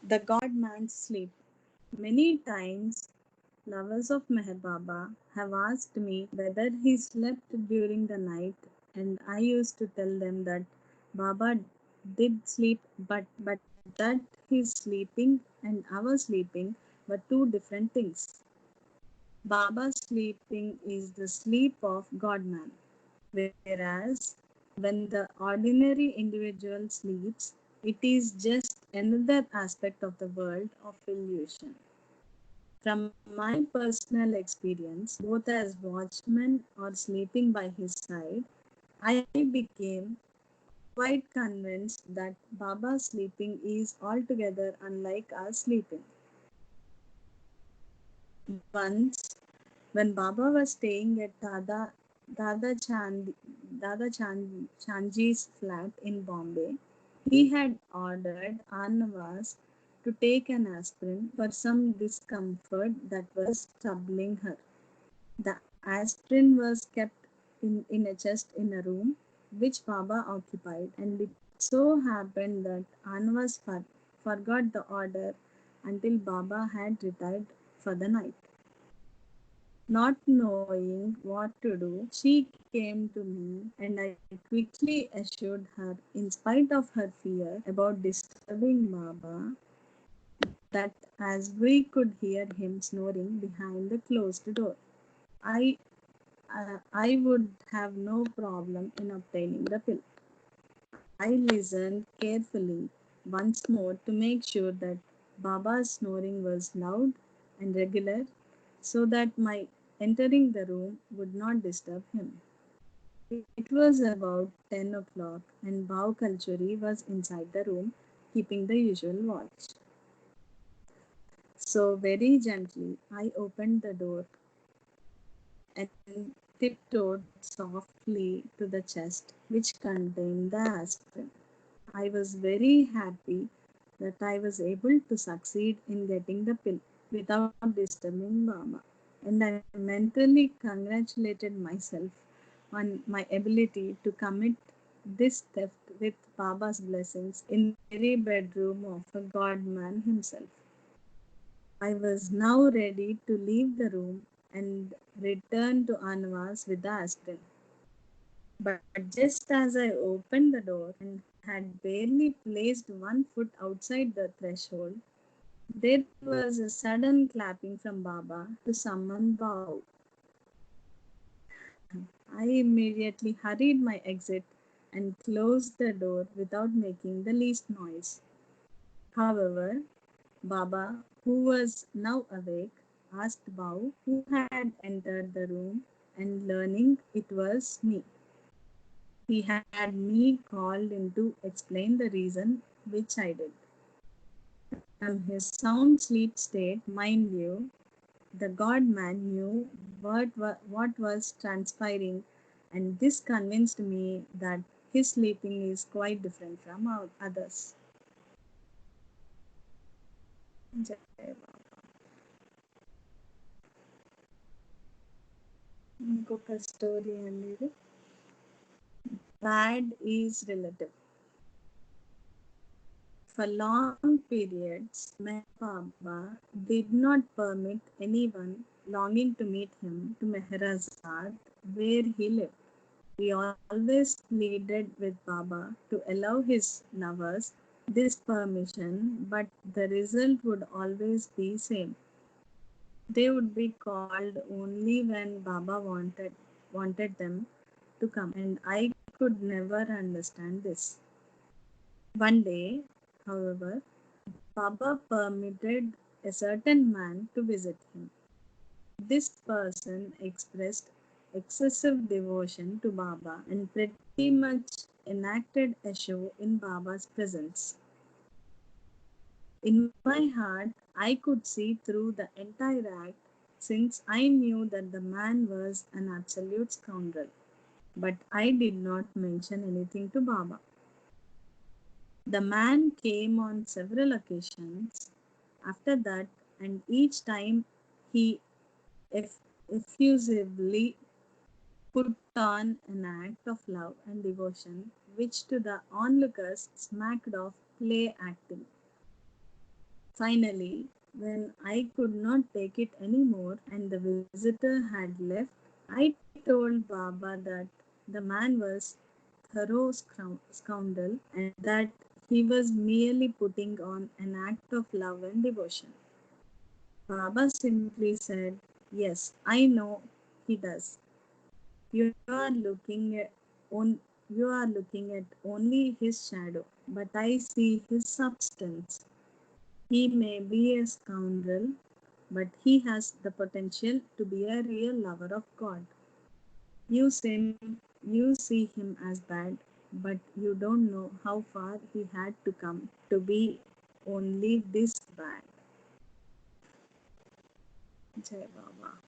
The God Man's Sleep. Many times, lovers of Meher Baba have asked me whether he slept during the night, and I used to tell them that Baba did sleep, but that his sleeping and our sleeping were two different things. Baba's sleeping is the sleep of God man, whereas when the ordinary individual sleeps, it is just another aspect of the world of illusion. From my personal experience, both as watchman or sleeping by his side, I became quite convinced that Baba's sleeping is altogether unlike our sleeping. Once, when Baba was staying at Dada, Chand, Chandji's flat in Bombay, he had ordered Annavas to take an aspirin for some discomfort that was troubling her. The aspirin was kept in a chest in a room which Baba occupied, and it so happened that Annavas forgot the order until Baba had retired for the night. Not knowing what to do, she came to me and I quickly assured her, in spite of her fear about disturbing Baba, that as we could hear him snoring behind the closed door, I, I would have no problem in obtaining the pill. I listened carefully once more to make sure that Baba's snoring was loud and regular so that my entering the room would not disturb him. It was about 10 o'clock and Bhau Kalchuri was inside the room keeping the usual watch. So, very gently, I opened the door and tiptoed softly to the chest which contained the aspirin. I was very happy that I was able to succeed in getting the pill without disturbing Baba, and I mentally congratulated myself on my ability to commit this theft with Baba's blessings in the very bedroom of a god man himself. I was now ready to leave the room and return to Anvas with the aspirin. But just as I opened the door and had barely placed one foot outside the threshold, there was a sudden clapping from Baba to summon Bau. I immediately hurried my exit and closed the door without making the least noise. However, Baba, who was now awake, asked Bau who had entered the room, and learning it was me, he had me called in to explain the reason, which I did. From his sound sleep state, mind you, the god man knew what was transpiring, and this convinced me that his sleeping is quite different from others. Jai Baba. ఇంకొక story అండి ఇది. Bad is relative. For long periods, Meher Baba did not permit anyone longing to meet him to Meherazad, where he lived. He always pleaded with Baba to allow his lovers this permission, but the result would always be same. They would be called only when Baba wanted them to come, and I could never understand this. One day, however, Baba permitted a certain man to visit him. This person expressed excessive devotion to Baba and pretty much enacted a show in Baba's presence. In my heart, I could see through the entire act since I knew that the man was an absolute scoundrel. But I did not mention anything to Baba. The man came on several occasions after that, and each time he effusively put on an act of love and devotion, which to the onlookers smacked of play acting. Finally, when I could not take it anymore and the visitor had left, I told Baba that the man was thorough scoundrel and that he was merely putting on an act of love and devotion. Baba simply said, "Yes, I know he does. You are looking at on you are looking at only his shadow, but I see his substance. He may be a scoundrel, but he has the potential to be a real lover of God. You see him as bad, but you don't know how far he had to come to be only this bad." Jai Baba.